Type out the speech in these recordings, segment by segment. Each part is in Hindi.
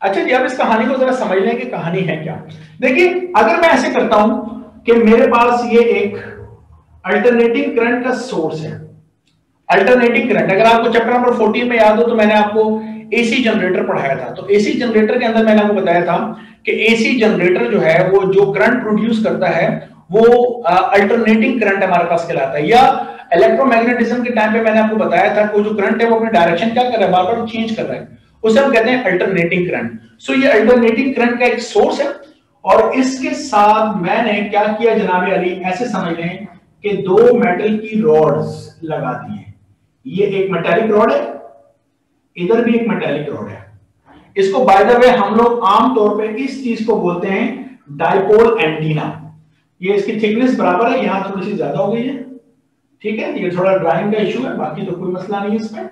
अच्छा जी, अब इस कहानी को जरा समझ लें कि कहानी है क्या। देखिए, अगर मैं ऐसे करता हूं कि मेरे पास ये एक अल्टरनेटिंग करंट का सोर्स है। अल्टरनेटिंग करंट, अगर आपको चैप्टर नंबर 14 में याद हो तो मैंने आपको एसी जनरेटर पढ़ाया था। तो एसी जनरेटर के अंदर मैंने आपको बताया था कि एसी जनरेटर जो है वो जो करंट प्रोड्यूस करता है वो अल्टरनेटिंग करंट हमारे पास कहलाता है। या इलेक्ट्रोमैग्नेटिज्म के टाइम पे मैंने आपको बताया था कि जो करंट है वो अपनी डायरेक्शन क्या कर रहा है, बार बार चेंज कर रहा है, उसे हम कहते हैं अल्टरनेटिंग करंट। सो ये अल्टरनेटिंग करंट का एक सोर्स है और इसके साथ मैंने क्या किया जनाब अली, ऐसे समझ लें कि दो मेटल की रॉड्स लगा दी है। ये एक मेटालिक रॉड है, इधर भी एक मेटालिक रॉड है। इसको बाय द वे हम लोग आमतौर पे इस चीज को बोलते हैं डाइपोल एंटीना। ये इसकी थिकनेस बराबर है, यहां थोड़ी सी ज्यादा हो गई है, ठीक है। ये थोड़ा ड्राइंग का इशू है, बाकी तो कोई मसला नहीं है इसमें।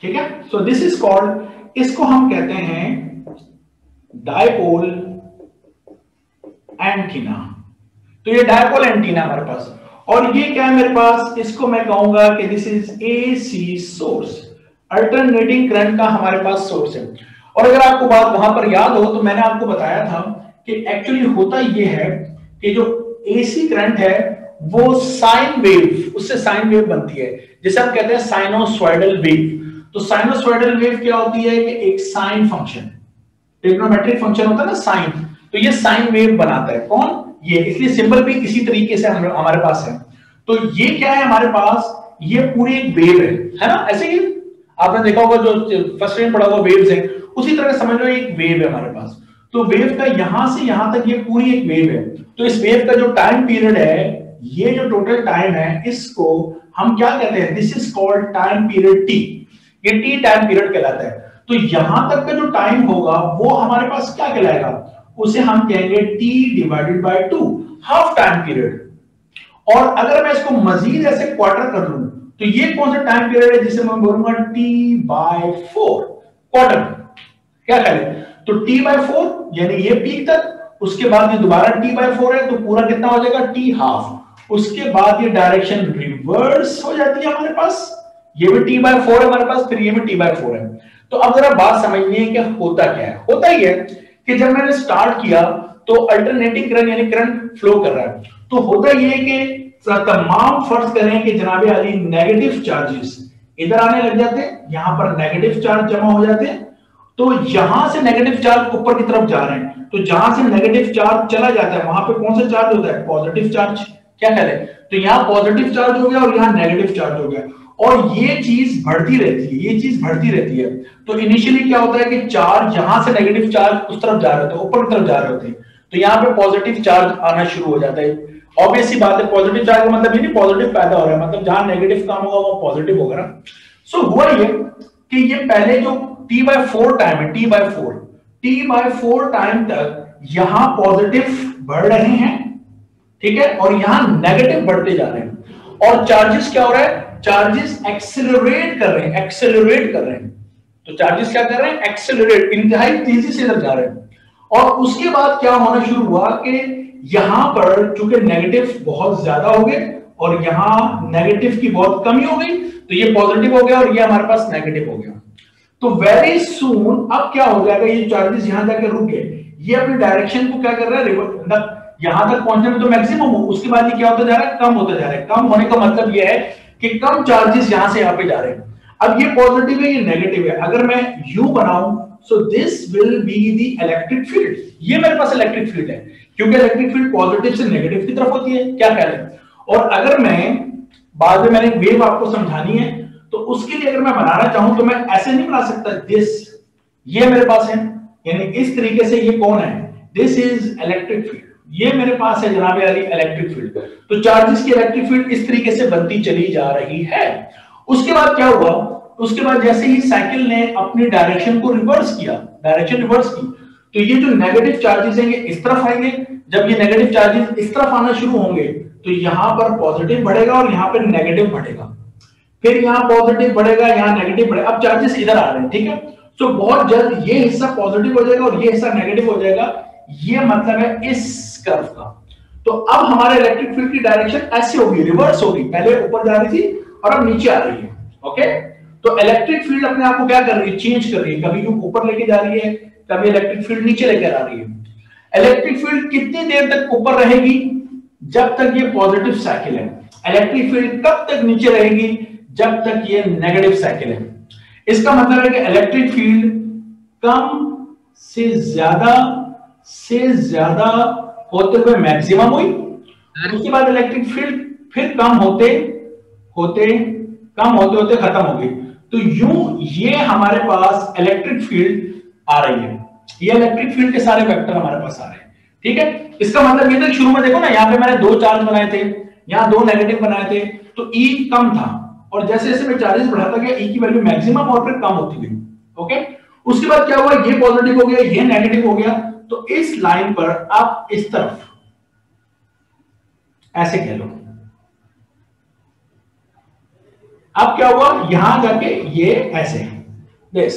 ठीक है, सो दिस इज कॉल्ड, इसको हम कहते हैं डाइपोल एंटीना। तो ये डाइपोल एंटीना हमारे पास, और ये क्या है मेरे पास, इसको मैं कहूंगा कि this is AC source, alternating current का हमारे पास सोर्स है। और अगर आपको बात वहां पर याद हो तो मैंने आपको बताया था कि एक्चुअली होता ये है कि जो एसी करंट है वो साइन वेव, उससे साइन वेव बनती है, जिसे हम कहते हैं साइनोसॉइडल वेव। तो साइनोसॉइडल वेव क्या होती है कि एक साइन फंक्शन, ट्रिग्नोमेट्रिक फंक्शन होता है ना साइन, तो ये साइन वेव बनाता है। कौन? ये, इसलिए सिंबल भी इसी तरीके से हमारे पास है। तो ये क्या है हमारे पास, ये पूरी एक वेव है ना। ऐसे ही आपने देखा होगा जो फर्स्ट में पढ़ा हुआ वेव्स है, उसी तरह समझ लो एक वेव है हमारे पास। तो वेव का यहां से यहां तक ये पूरी एक वेव है। तो इस वेव का जो टाइम पीरियड है, ये जो टोटल टाइम है, इसको हम क्या कहते हैं, this is called time period T. ये टी टाइम पीरियड कहलाता है। तो यहां तक का जो टाइम होगा वो हमारे पास क्या कहलाएगा, उसे हम कहेंगे t divided by 2, half time period. और अगर मैं इसको मजीद ऐसे क्वार्टर कर लूं तो ये कौन सा टाइम पीरियड है जिसे मैं बोलूंगा t बाय 4 क्वार्टर। क्या करें, तो t बाय 4 यानी ये पीक तक, उसके बाद ये दोबारा t बाय 4 है, तो पूरा कितना हो जाएगा t हाफ। उसके बाद ये डायरेक्शन रिवर्स हो जाती है हमारे पास, ये भी t बाय 4 है हमारे पास, फिर ये भी t बाय 4 है। तो अब जरा बात समझिए कि होता क्या है। होता ही है कि जब मैंने स्टार्ट किया तो अल्टरनेटिंग करंट यानी करंट फ्लो कर रहा है। तो होता यह है कि तमाम फर्ज करें कि जनाब अली नेगेटिव चार्जेस इधर आने लग जाते हैं, यहां पर नेगेटिव चार्ज जमा हो जाते हैं। तो यहां से नेगेटिव चार्ज ऊपर की तरफ जा रहे हैं, तो जहां से नेगेटिव चार्ज चला जाता है वहां पे कौन सा चार्ज होता है, पॉजिटिव चार्ज। क्या कह रहे हैं, तो यहां पॉजिटिव चार्ज हो गया और यहां नेगेटिव चार्ज हो गया, और ये चीज बढ़ती रहती है, ये चीज बढ़ती रहती है। तो इनिशियली क्या होता है कि चार्ज यहां से नेगेटिव चार्ज उस तरफ जा रहे होते हैं, ऊपर की तरफ जा रहे होते हैं, तो यहाँ पे पॉजिटिव चार्ज आना शुरू हो जाता है। ऑब्वियस सी बात है, पॉजिटिव चार्ज का मतलब ये नहीं पॉजिटिव पैदा हो रहा है, मतलब जहां नेगेटिव काम होगा वो पॉजिटिव होगा ना। सो हुआ ये कि ये पहले जो t बाय 4 टाइम है, t बाय 4 टाइम तक यहां पॉजिटिव बढ़ रहे हैं, ठीक है, और यहां नेगेटिव बढ़ते जा रहे हैं। और चार्जेस क्या हो रहा है, चार्जेस एक्सेलरेट कर रहे हैं, तो चार्जेस क्या कर रहे हैं, एक्सेलरेट, इंतहाई तेजी से इधर जा रहे हैं। और उसके बाद क्या होना शुरू हुआ कि यहां पर चूंकि नेगेटिव बहुत ज्यादा हो गए और यहां नेगेटिव की बहुत कमी हो गई, तो ये पॉजिटिव हो गया और ये हमारे पास नेगेटिव हो गया। तो वेरी सून अब क्या हो जाएगा, ये चार्जेस यहां जाकर रुक गए, ये अपनी डायरेक्शन को क्या कर रहा है, रिवर्स, यहां तक पहुंचने में तो मैक्सिमम हो, उसके बाद ये क्या होता जा रहा है, कम होता जा रहा है। कम होने का मतलब ये है कि कम चार्जेस यहां से यहां पे जा रहे हैं। अब ये पॉजिटिव है, ये नेगेटिव है। अगर मैं यू बनाऊं so this will be the electric field, ये मेरे पास इलेक्ट्रिक फील्ड है, क्योंकि इलेक्ट्रिक फील्ड पॉजिटिव से नेगेटिव की तरफ होती है। क्या कह रहे हैं, और अगर मैं बाद में मैंने वेव आपको समझानी है, तो उसके लिए अगर मैं बनाना चाहूं तो मैं ऐसे नहीं बना सकता, दिस ये मेरे पास है, यानी इस तरीके से, ये कौन है, दिस इज इलेक्ट्रिक फील्ड, ये मेरे पास है जनाब अली इलेक्ट्रिक फील्ड। तो चार्जेस की इलेक्ट्रिक फील्ड इस तरीके से बनती चली जा रही है। उसके बाद क्या हुआ, उसके बाद जैसे ही साइकिल ने अपनी डायरेक्शन को रिवर्स किया, डायरेक्शन रिवर्स की, तो ये जो नेगेटिव चार्जेस हैं ये इस तरफ आएंगे। जब ये नेगेटिव चार्जेस इस तरफ आना शुरू होंगे तो यहां पर पॉजिटिव बढ़ेगा और यहां पर नेगेटिव बढ़ेगा, फिर यहां पॉजिटिव बढ़ेगा, यहां नेगेटिव बढ़ेगा। अब चार्जेस इधर आ रहे हैं, ठीक है। तो बहुत जल्द ये हिस्सा पॉजिटिव हो जाएगा और ये हिस्सा नेगेटिव हो जाएगा, ये मतलब है इस कर्व का। तो अब हमारे इलेक्ट्रिक फील्ड की डायरेक्शन ऐसे होगी, रिवर्स होगी, पहले ऊपर जा रही थी और अब नीचे आ रही है। ओके, तो इलेक्ट्रिक फील्ड अपने आप को क्या कर रही है, चेंज कर रही है, कभी यूं ऊपर लेके जा रही है, कभी इलेक्ट्रिक फील्ड नीचे लेकर आ रही है। इलेक्ट्रिक फील्ड कितनी देर तक ऊपर रहेगी, जब तक ये पॉजिटिव साइकिल है। इलेक्ट्रिक फील्ड कब तक नीचे रहेगी, जब तक ये नेगेटिव साइकिल है। इसका मतलब है कि इलेक्ट्रिक फील्ड कम से ज्यादा होते हुए मैक्सिमम हुई, उसके बाद इलेक्ट्रिक फील्ड फिर कम होते होते खत्म हो गई। तो यूं ये हमारे पास इलेक्ट्रिक फील्ड आ रही है, ये इलेक्ट्रिक फील्ड के सारे वेक्टर हमारे पास आ रहे हैं, ठीक है। इसका मतलब ये था, शुरू में देखो ना, यहाँ पे मैंने 2 चार्ज बनाए थे, यहाँ 2 नेगेटिव बनाए थे, तो E कम था, और जैसे जैसे मैं चार्जेस बढ़ाता गया E की वैल्यू मैक्सिमम और फिर कम होती गई। ओके, उसके बाद क्या हुआ, ये पॉजिटिव हो गया, ये नेगेटिव हो गया, तो इस लाइन पर आप इस तरफ ऐसे कह लो, अब क्या हुआ, यहां जाके ये ऐसे दिस,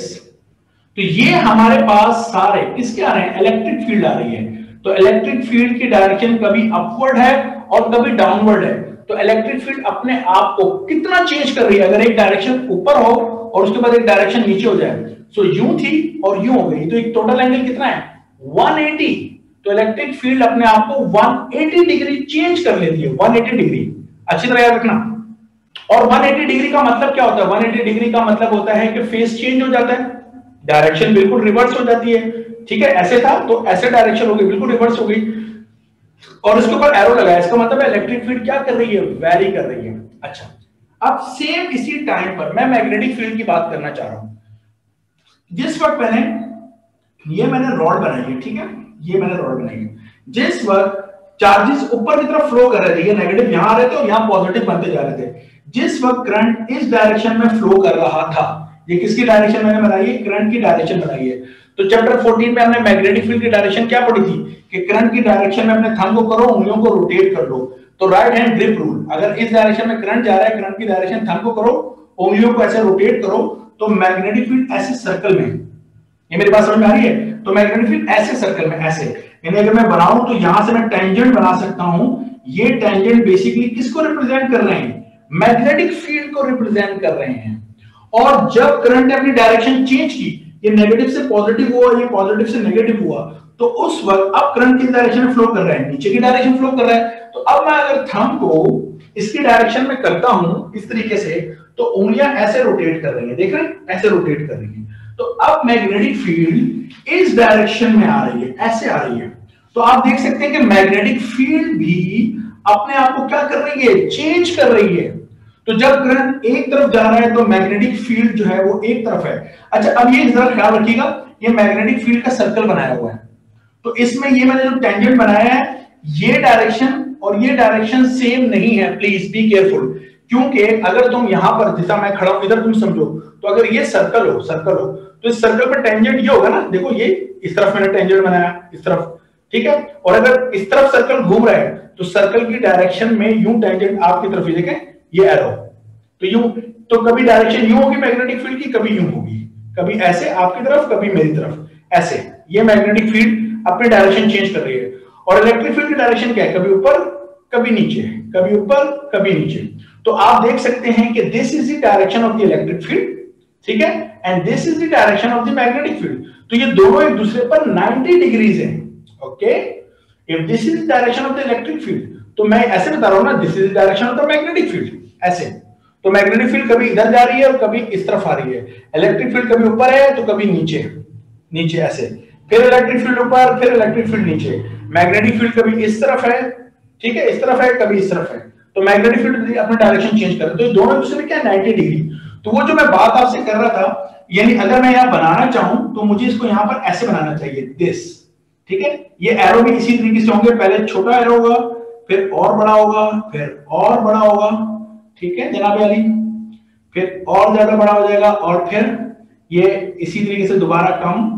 तो ये हमारे पास सारे किसके आ रहे हैं, इलेक्ट्रिक फील्ड आ रही है। तो इलेक्ट्रिक फील्ड की डायरेक्शन कभी अपवर्ड है और कभी डाउनवर्ड है। तो इलेक्ट्रिक फील्ड अपने आप को कितना चेंज कर रही है, अगर एक डायरेक्शन ऊपर हो और उसके बाद एक डायरेक्शन नीचे हो जाए, सो यूं थी और यूं हो गई, तो एक टोटल एंगल कितना है, 180। तो इलेक्ट्रिक फील्ड अपने आप को 180 डिग्री चेंज कर लेती है, 180 डिग्री, अच्छी तरह याद रखना। और 180 डिग्री का मतलब क्या होता है, 180 डिग्री का मतलब होता है कि फेस चेंज हो जाता है, डायरेक्शन बिल्कुल रिवर्स हो जाती है, ठीक है। ऐसे था तो ऐसे डायरेक्शन हो गई, बिल्कुल रिवर्स हो गई, और इसके ऊपर एरो लगाया, इसका मतलब है इलेक्ट्रिक फील्ड क्या कर रही है, वेरी कर रही है। अच्छा, अब सेम इसी टाइम पर मैं मैग्नेटिक फील्ड की बात करना चाह रहा हूं। जिस वक्त मैंने रॉड बनाई है, ठीक है, ये मैंने रॉड बनाई है, जिस वक्त चार्जेस ऊपर की तरफ फ्लो कर रहे थे, ये नेगेटिव यहां आ रहे थे और यहां पॉजिटिव बनते जा रहे थे, जिस वक्त करंट इस डायरेक्शन में फ्लो कर रहा था, ये किसकी डायरेक्शन मैंने बनाई है, करंट की डायरेक्शन बनाई है। तो चैप्टर 14 में हमने मैग्नेटिक फील्ड की डायरेक्शन क्या पढ़ी थी, कि करंट की डायरेक्शन में अपने थंब को करो, उंगलियों को रोटेट कर लो। तो राइट हैंड ग्रिप रूल, अगर इस डायरेक्शन में करंट जा रहा है, करंट की डायरेक्शन थंब को करो, उंगलियों को ऐसे रोटेट करो, तो मैग्नेटिक फील्ड ऐसे सर्कल में, ये मेरी बात समझ में आ रही है, तो मैग्नेटिक फील्ड ऐसे सर्कल में ऐसे, यानी अगर मैं बनाऊं तो यहां से मैं टेंजेंट बना सकता हूं, ये टेंजेंट बेसिकली किसको रिप्रेजेंट कर रहे हैं, मैग्नेटिक फील्ड को रिप्रेजेंट कर रहे हैं। और जब करंट ने अपनी डायरेक्शन चेंज की, ये नेगेटिव से पॉजिटिव हुआ, ये पॉजिटिव से नेगेटिव हुआ, तो उस वक्त अब करंट किस डायरेक्शन में फ्लो कर रहा है, नीचे की डायरेक्शन फ्लो कर रहा है। तो अब मैं अगर थंब को इसकी डायरेक्शन में करता हूं इस तरीके से, तो उंगलियां ऐसे रोटेट कर रही हैं, देख रहे हैं, ऐसे रोटेट कर रही हैं। तो अब मैग्नेटिक फील्ड इस डायरेक्शन में आ रही है, ऐसे आ रही है। तो आप देख सकते हैं कि मैग्नेटिक फील्ड भी अपने आप को क्या कर रही है, चेंज कर रही है। तो जब करंट एक तरफ जा रहा है तो मैग्नेटिक फील्ड जो है वो एक तरफ है। अच्छा, अब ये जरा ख्याल रखिएगा, ये मैग्नेटिक फील्ड का सर्कल बनाया हुआ है, तो इसमें ये मैंने जो टेंजेंट बनाया है, ये डायरेक्शन और ये डायरेक्शन सेम नहीं है, प्लीज बी केयरफुल। क्योंकि अगर तुम यहां पर, जैसा मैं खड़ा हूं इधर, तुम समझो, तो अगर ये सर्कल हो तो इस सर्कल पर टेंजेंट ये होगा ना, देखो ये इस तरफ मैंने टेंजेंट बनाया, इस तरफ, ठीक है। और अगर इस तरफ सर्कल घूम रहा है तो सर्कल की डायरेक्शन में यूं टेंजेंट आपकी तरफ ही, देखें ये एरो, तो यूं, तो कभी डायरेक्शन यूं होगी मैग्नेटिक फील्ड की, कभी यूं होगी, कभी ऐसे आपकी तरफ, कभी मेरी तरफ, ऐसे। ये मैग्नेटिक फील्ड अपनी डायरेक्शन चेंज कर रही है। और इलेक्ट्रिक फील्ड की डायरेक्शन क्या है, कभी ऊपर कभी नीचे, कभी ऊपर कभी नीचे। तो आप देख सकते हैं कि this is the direction of the electric field, ठीक है, and this is the direction of the magnetic field. तो ये दोनों एक दूसरे पर 90 डिग्रीज हैं। Okay, if this is the direction of the electric field, तो मैं ऐसे बता रहा हूं ना, this is the direction of the magnetic field, ऐसे। तो मैग्नेटिक फील्ड कभी इधर जा रही है और कभी इस तरफ आ रही है। इलेक्ट्रिक फील्ड कभी ऊपर है तो कभी नीचे, नीचे ऐसे, फिर इलेक्ट्रिक फील्ड ऊपर, फिर इलेक्ट्रिक फील्ड नीचे। मैग्नेटिक फील्ड कभी इस तरफ है, ठीक है, इस तरफ है, कभी इस तरफ है। तो मैग्नेटिक फील्ड अपना डायरेक्शन चेंज कर रहे हैं, तो दोनों दूसरे में क्या 90 डिग्री। तो वो जो मैं बात आपसे कर रहा था, यानी अगर मैं यहां बनाना चाहूं तो मुझे इसको यहां पर ऐसे बनाना चाहिए, दिस, ठीक है। ये एरो भी इसी तरीके से होंगे, पहले छोटा एरो होगा, फिर और बड़ा होगा, फिर और बड़ा होगा, ठीक है जनाब अली, फिर और ज्यादा बड़ा हो जाएगा, और फिर ये इसी तरीके से दोबारा कम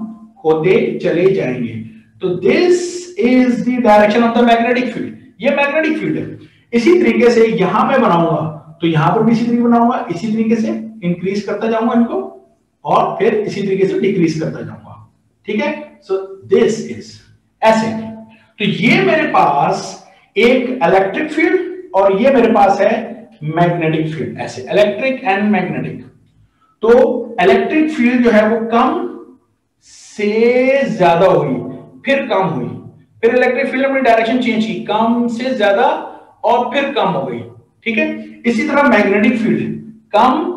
होते चले जाएंगे। तो this is the direction of the magnetic field, ये मैग्नेटिक फील्ड है। इसी तरीके से यहां मैं बनाऊंगा तो यहां पर भी इसी तरीके बनाऊंगा, इसी तरीके से इंक्रीज करता जाऊंगा इनको, और फिर इसी तरीके से डिक्रीज करता जाऊंगा, ठीक है। सो दिस इज ऐसे। तो ये मेरे पास एक इलेक्ट्रिक फील्ड और ये मेरे पास है मैग्नेटिक फील्ड, ऐसे इलेक्ट्रिक एंड मैग्नेटिक। तो इलेक्ट्रिक फील्ड जो है वो कम से ज्यादा हुई, फिर कम हुई, फिर इलेक्ट्रिक फील्ड अपनी डायरेक्शन चेंज की, कम से ज्यादा और फिर कम हो गई, ठीक है। इसी तरह मैग्नेटिक फील्ड कम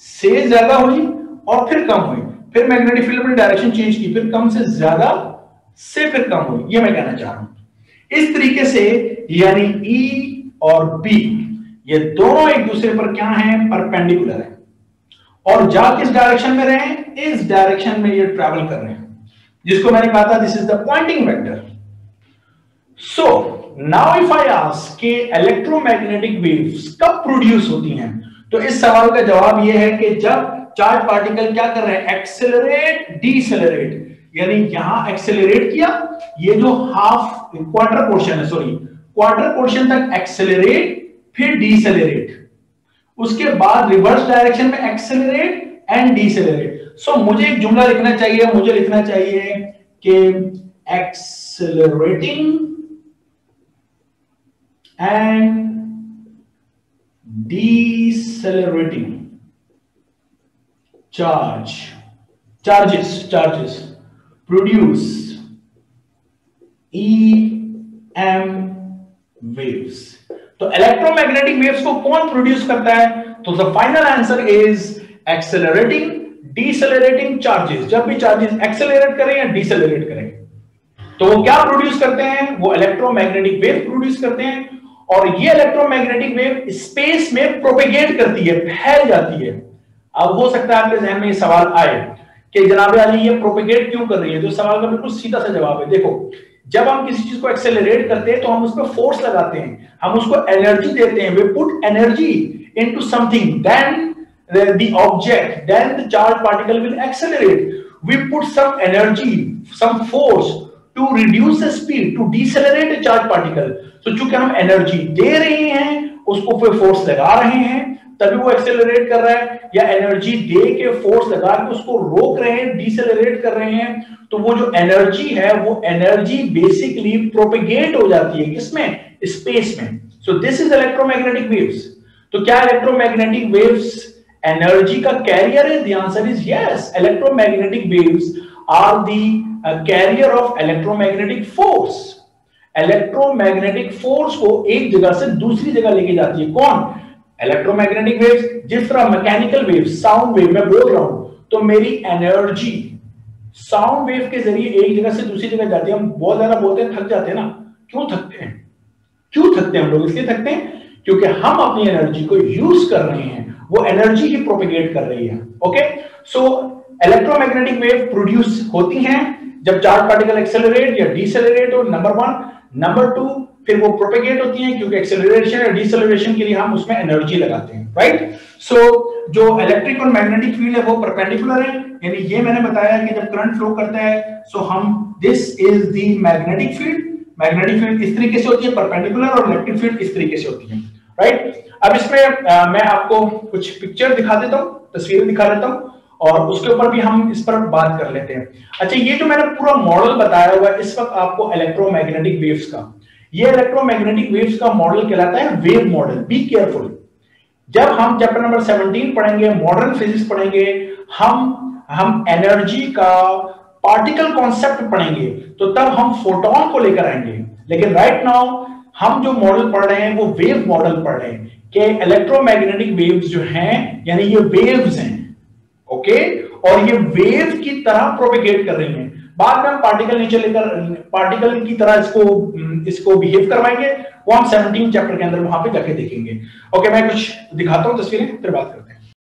से ज्यादा हुई और फिर कम हुई, फिर मैग्नेटिक फील्ड अपनी डायरेक्शन चेंज की, फिर कम से ज्यादा से फिर कम हुई, ये मैं कहना चाह रहा हूं। इस तरीके से यानी E और B ये दोनों एक दूसरे पर क्या हैं, परपेंडिकुलर है, और जा किस डायरेक्शन में रहे हैं, इस डायरेक्शन में ये ट्रैवल कर रहे हैं, जिसको मैंने कहा था this is the Poynting vector. So now if I ask कि इलेक्ट्रोमैग्नेटिक वेव्स कब प्रोड्यूस होती हैं, तो इस सवाल का जवाब यह है कि जब चार्ज पार्टिकल क्या कर रहे हैं, एक्सेलरेट डीसेलरेट, यानी यहां एक्सेलरेट किया, ये जो हाफ क्वार्टर पोर्शन है, सॉरी क्वार्टर पोर्शन तक एक्सेलरेट फिर डीसेलरेट, उसके बाद रिवर्स डायरेक्शन में एक्सेलरेट एंड डीसेलरेट। सो मुझे एक जुमला लिखना चाहिए, मुझे लिखना चाहिए कि accelerating and decelerating charges produce EM waves। तो इलेक्ट्रोमैग्नेटिक वेव्स को कौन प्रोड्यूस करता है, तो the final answer is accelerating decelerating charges. जब भी चार्जेस एक्सेलरेट करें या डीसेलरेट करें तो वो क्या प्रोड्यूस करते हैं, वो इलेक्ट्रोमैग्नेटिक वेव प्रोड्यूस करते हैं, और ये इलेक्ट्रोमैग्नेटिक वेव स्पेस में प्रोपेगेट करती है, फैल जाती है। अब हो सकता है आपके जहन में ये सवाल आए कि जनाब अली ये प्रोपेगेट क्यों कर रही है, तो सवाल का बिल्कुल सीधा सा जवाब है, देखो जब हम किसी चीज को एक्सेलरेट करते हैं तो हम उस पर फोर्स लगाते हैं, हम उसको एनर्जी देते हैं, we put energy into something, then the object, then the charged particle will accelerate. We put some energy, some force to reduce the speed, to decelerate a charged particle. तो चूंकि हम एनर्जी दे रहे हैं, उसको पे फोर्स लगा रहे हैं, तभी वो एक्सेलरेट कर रहा है, या एनर्जी दे के फोर्स लगा के उसको रोक रहे हैं, डिसेलरेट कर रहे हैं, तो वो जो एनर्जी है वो एनर्जी बेसिकली प्रोपेगेट हो जाती है, किसमें, स्पेस में। So this is electromagnetic waves. तो क्या इलेक्ट्रोमैग्नेटिक वेव्स एनर्जी का कैरियर है? The answer is yes, electromagnetic waves are the carrier of electromagnetic force. Electromagnetic force को एक जगह से दूसरी जगह लेके जाती है कौन, इलेक्ट्रोमैग्नेटिक वेव्स। जिस तरह मैकेनिकल वेव, साउंड वेव मैं बोल रहा हूं, तो मेरी एनर्जी साउंड वेव के जरिए एक जगह से दूसरी जगह जाती है। हम बहुत ज्यादा बोलते हैं, थक जाते हैं ना, क्यों थकते हैं, क्यों थकते हैं हम लोग, इसलिए थकते हैं क्योंकि हम अपनी एनर्जी को यूज कर रहे हैं, वो एनर्जी ही प्रोपेगेट कर रही है। ओके, सो इलेक्ट्रोमैग्नेटिक वेव प्रोड्यूस होती हैं जब चार्ज पार्टिकल एक्सेलरेट या डिसेलरेट हो, नंबर वन। नंबर टू, फिर वो प्रोपेगेट होती हैं क्योंकि एक्सेलरेशन या डिसेलरेशन के लिए हम उसमें एनर्जी लगाते हैं, राइट। सो जो इलेक्ट्रिक और मैग्नेटिक फील्ड है वो परपेंडिकुलर है, यानी ये मैंने बताया कि जब करंट फ्लो करता है, सो हम this is the magnetic field. Magnetic field इस तरीके से होती है परपेंडिकुलर, और इलेक्ट्रिक फील्ड इस तरीके से होती है, राइट। अब इसमें मैं आपको कुछ पिक्चर दिखा देता हूं, तस्वीरें दिखा देता हूं, और उसके ऊपर भी हम इस पर बात कर लेते हैं। अच्छा, ये जो मैंने पूरा मॉडल बताया हुआ है इस वक्त आपको इलेक्ट्रोमैग्नेटिक वेव्स का, ये इलेक्ट्रोमैग्नेटिक वेव्स का मॉडल कहलाता है वेव मॉडल। बी केयरफुल, जब हम चैप्टर नंबर 17 पढ़ेंगे, मॉडर्न फिजिक्स पढ़ेंगे, हम एनर्जी का पार्टिकल कॉन्सेप्ट पढ़ेंगे, तो तब हम फोटोन को लेकर आएंगे। लेकिन राइट नाउ हम जो मॉडल पढ़ रहे हैं वो वेव मॉडल पढ़ रहे हैं कि इलेक्ट्रोमैग्नेटिक वेव्स जो हैं, यानी ये वेव्स हैं, ओके, और ये वेव की तरह प्रोपेगेट कर रही हैं। बाद में हम पार्टिकल नीचे लेकर पार्टिकल की तरह इसको बिहेव करवाएंगे, वो हम 17 चैप्टर के अंदर वहां पे जाके देखेंगे। ओके, मैं कुछ दिखाता हूं तस्वीरें, फिर बात करते हैं।